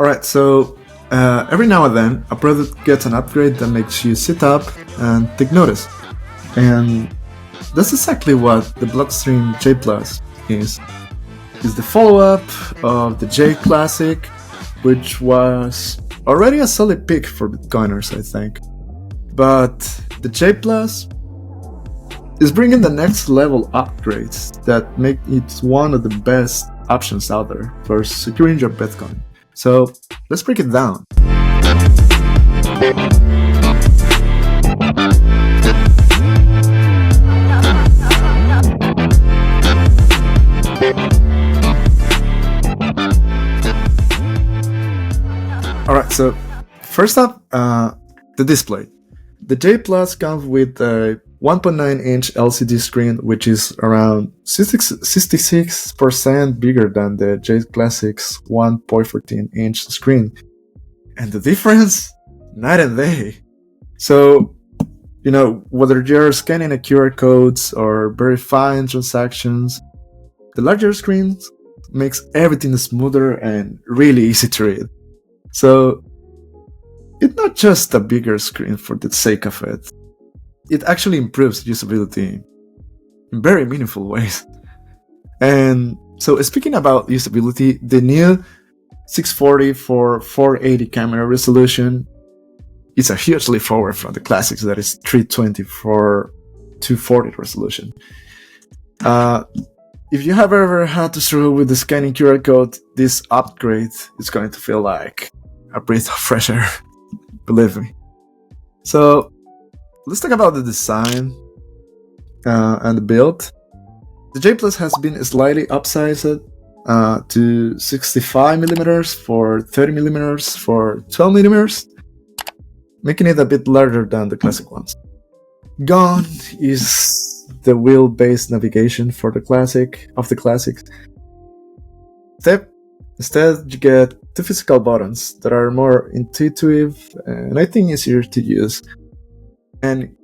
Alright, so every now and then a product gets an upgrade that makes you sit up and take notice. And that's exactly what the Blockstream Jade Plus is. It's the follow-up of the Jade Classic, which was already a solid pick for Bitcoiners, I think. But the Jade Plus is bringing the next level upgrades that make it one of the best options out there for securing your Bitcoin. So let's break it down. Alright, so first up, the display. The Jade Plus comes with a 1.9-inch LCD screen, which is around 66% bigger than the Jade Classic's 1.14-inch screen. And the difference? Night and day. So, whether you're scanning a QR codes or verifying transactions, the larger screen makes everything smoother and really easy to read. So, it's not just a bigger screen for the sake of it. It actually improves usability in very meaningful ways. And so speaking about usability, the new 640x480 camera resolution is a huge leap forward from the classics that is 320x240 resolution. If you have ever had to struggle with the scanning QR code, this upgrade is going to feel like a breath of fresh air. Believe me. So let's talk about the design and the build. The Jade Plus has been slightly upsized to 65mm for 30mm for 12mm, making it a bit larger than the classic ones. Gone is the wheel-based navigation for the classics. Instead, you get two physical buttons that are more intuitive and I think easier to use. And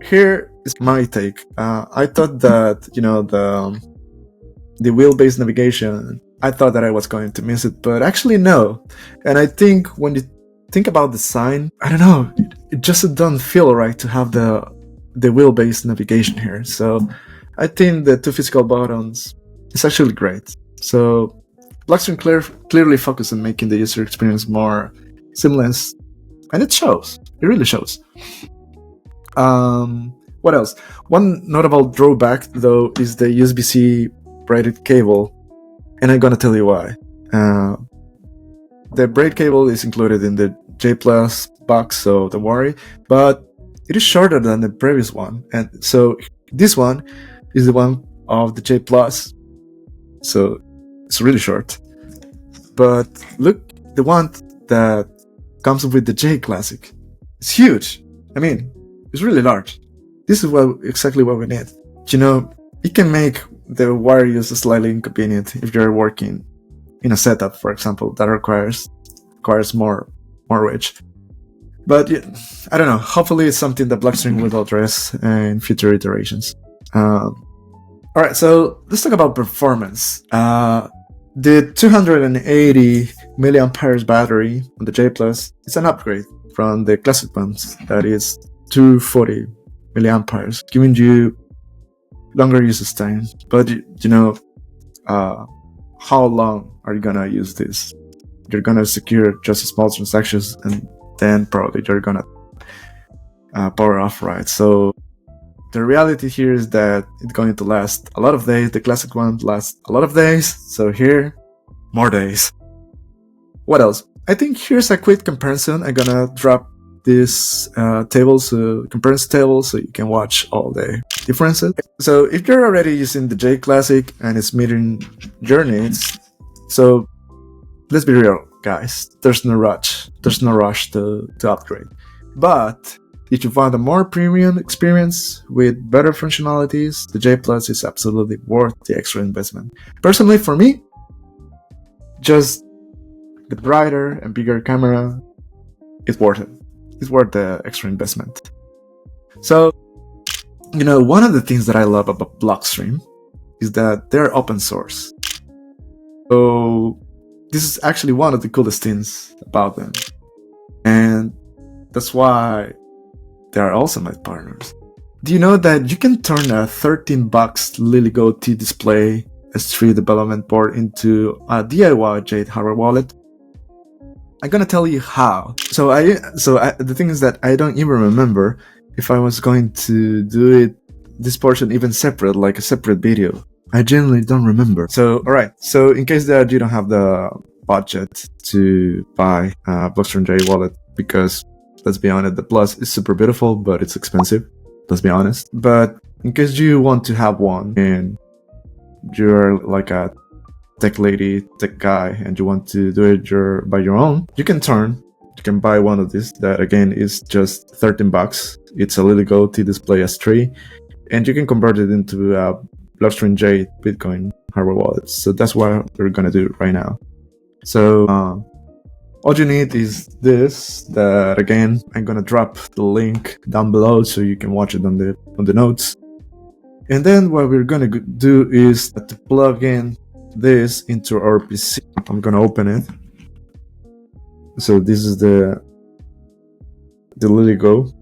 here is my take. I thought that, the wheel-based navigation, I thought that I was going to miss it, but actually no. And I think when you think about design, I don't know, it just doesn't feel right to have the wheel-based navigation here. So I think the two physical buttons is actually great. So Blockstream clearly focused on making the user experience more seamless, and it shows. It really shows. What else? One notable drawback, though, is the USB-C braided cable, and I'm gonna tell you why. The braid cable is included in the Jade Plus box, so don't worry, but it is shorter than the previous one, and so this one is the one of the Jade Plus, so it's really short. But look, the one that comes with the Jade Classic, it's huge. I mean, it's really large. This is exactly what we need. It can make the wire use slightly inconvenient if you're working in a setup, for example, that requires more reach. But I don't know. Hopefully, it's something that Blockstream will address in future iterations. Alright, so let's talk about performance. The 280 milliamperes battery on the Jade Plus is an upgrade from the classic ones, that is 240 milliamperes, giving you longer usage time. But how long are you gonna use this? You're gonna secure just small transactions, and then probably you're gonna power off, right? So the reality here is that it's going to last a lot of days. The classic one lasts a lot of days, so here, more days. What else? I think here's a quick comparison. I'm gonna drop this comparison table so you can watch all the differences. So if you're already using the Jade Classic and it's meeting your needs, so let's be real, guys. There's no rush to upgrade. But if you want a more premium experience with better functionalities, the Jade Plus is absolutely worth the extra investment. Personally, for me, just the brighter and bigger camera is worth it. It's worth the extra investment. So, one of the things that I love about Blockstream is that they're open source. So this is actually one of the coolest things about them. And that's why they are also my partners. Do you know that you can turn a $13 LilyGo T display S3 development board into a DIY Jade hardware wallet? I'm gonna tell you how. So the thing is that I don't even remember if I was going to do this portion even separate, like a separate video. I genuinely don't remember. So, alright. So, in case that you don't have the budget to buy a Blockstream Jade wallet, because let's be honest, the Plus is super beautiful, but it's expensive. Let's be honest. But in case you want to have one and you're like a tech lady, tech guy, and you want to do it by your own, you can buy one of these that again is just $13. It's a LilyGo T display S3, and you can convert it into a Blockstream Jade Bitcoin hardware wallet. So that's what we're gonna do right now. So all you need is this, that again, I'm gonna drop the link down below so you can watch it on the notes. And then what we're gonna do is to plug in this into our PC. I'm gonna open it. So this is the LilyGo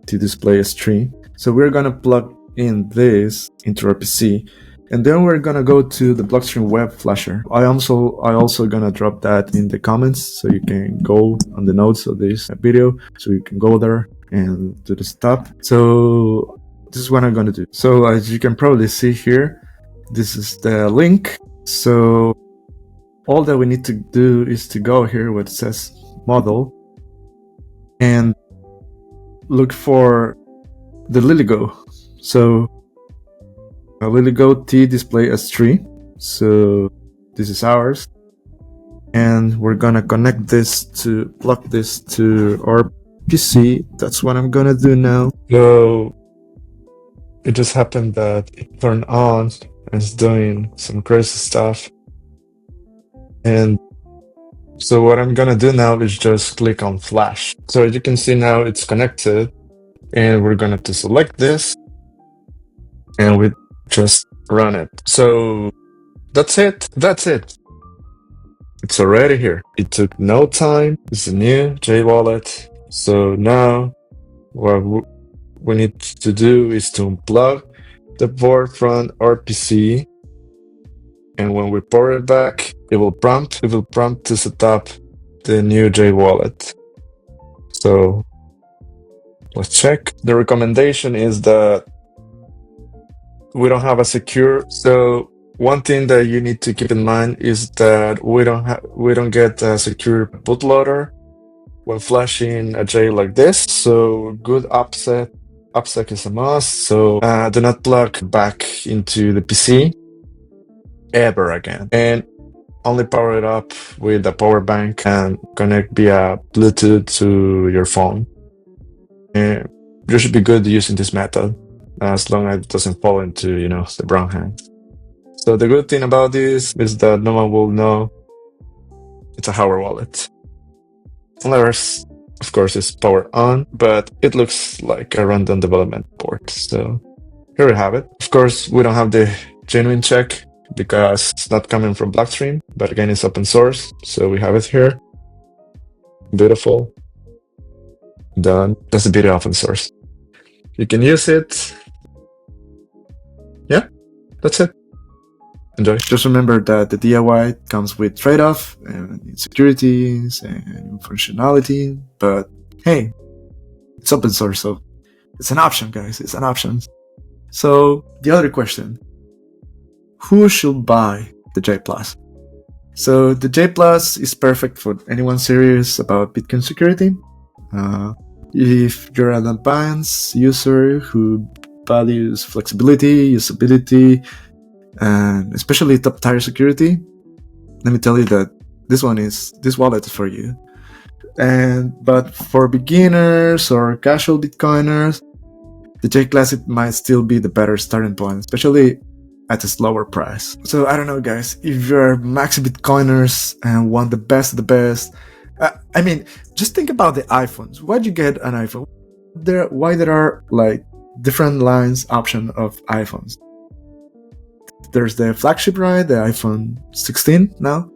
T display S3. So we're gonna plug in this into our PC, and then we're gonna go to the Blockstream web flasher. I also gonna drop that in the comments so you can go on the notes of this video, so you can go there and do the stuff. So this is what I'm gonna do. So as you can probably see here, this is the link. So all that we need to do is to go here where it says model and look for the LilyGo. So a LilyGo T display S3. So this is ours, and we're gonna plug this to our PC. That's what I'm gonna do now. So it just happened that it turned on and it's doing some crazy stuff. And so what I'm gonna do now is just click on flash. So as you can see now it's connected, and we're gonna to select this and we just run it. So that's it. It's already here. It took no time. It's a new Jade wallet. So now what we need to do is to unplug the board from our PC, and when we power it back, it will prompt to set up the new Jade wallet. So let's check. The recommendation is that we don't have a secure. So one thing that you need to keep in mind is that we don't get a secure bootloader when flashing a Jade like this. So good OPSEC is a must. So do not plug back into the PC ever again, and only power it up with a power bank and connect via Bluetooth to your phone. And you should be good using this method as long as it doesn't fall into, the brown hands. So the good thing about this is that no one will know it's a hardware wallet. Unless, of course, it's power on, but it looks like a random development board. So here we have it. Of course, we don't have the genuine check because it's not coming from Blockstream, but again, it's open source. So we have it here. Beautiful. Done. That's the beauty of open source. You can use it. Yeah, that's it. Enjoy. Just remember that the DIY comes with trade-off and insecurities and functionality, but hey, it's open source, so it's an option, guys. It's an option. So the other question: who should buy the Jade Plus? So the Jade Plus is perfect for anyone serious about Bitcoin security. If you're an advanced user who values flexibility, usability, and especially top-tier security, let me tell you that this wallet is for you. But for beginners or casual Bitcoiners, the Jade Classic might still be the better starting point, especially at a slower price. So I don't know, guys, if you're max Bitcoiners and want the best of the best, just think about the iPhones. Why'd you get an iPhone? Why there are like different lines option of iPhones? There's the flagship, right? The iPhone 16 now.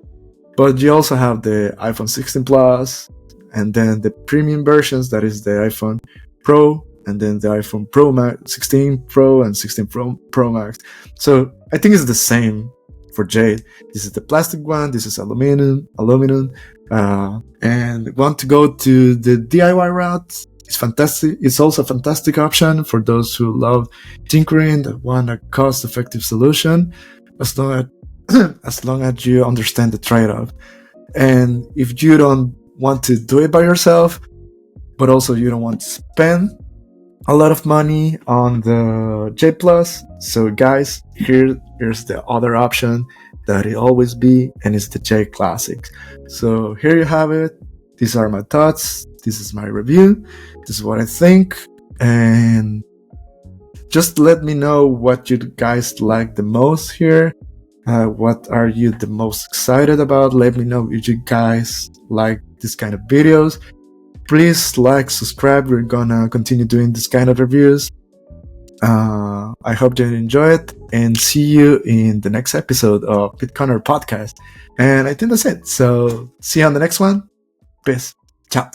But you also have the iPhone 16 Plus, and then the premium versions, that is the iPhone Pro, and then the iPhone Pro Max, 16 Pro and 16 Pro Max. So I think it's the same for Jade. This is the plastic one, this is aluminum, and want to go to the DIY route. It's fantastic. It's also a fantastic option for those who love tinkering, that want a cost-effective solution, as long as you understand the trade-off. And if you don't want to do it by yourself, but also you don't want to spend a lot of money on the Jade Plus, so guys, here's the other option that it always be, and it's the Jade Classic. So here you have it. These are my thoughts. This is my review. This is what I think, and just let me know what you guys like the most here. What are you the most excited about? Let me know if you guys like this kind of videos. Please like, subscribe. We're gonna continue doing this kind of reviews. I hope you enjoy it, and see you in the next episode of Bitcoiner Podcast. And I think that's it. So see you on the next one. Peace. Ciao.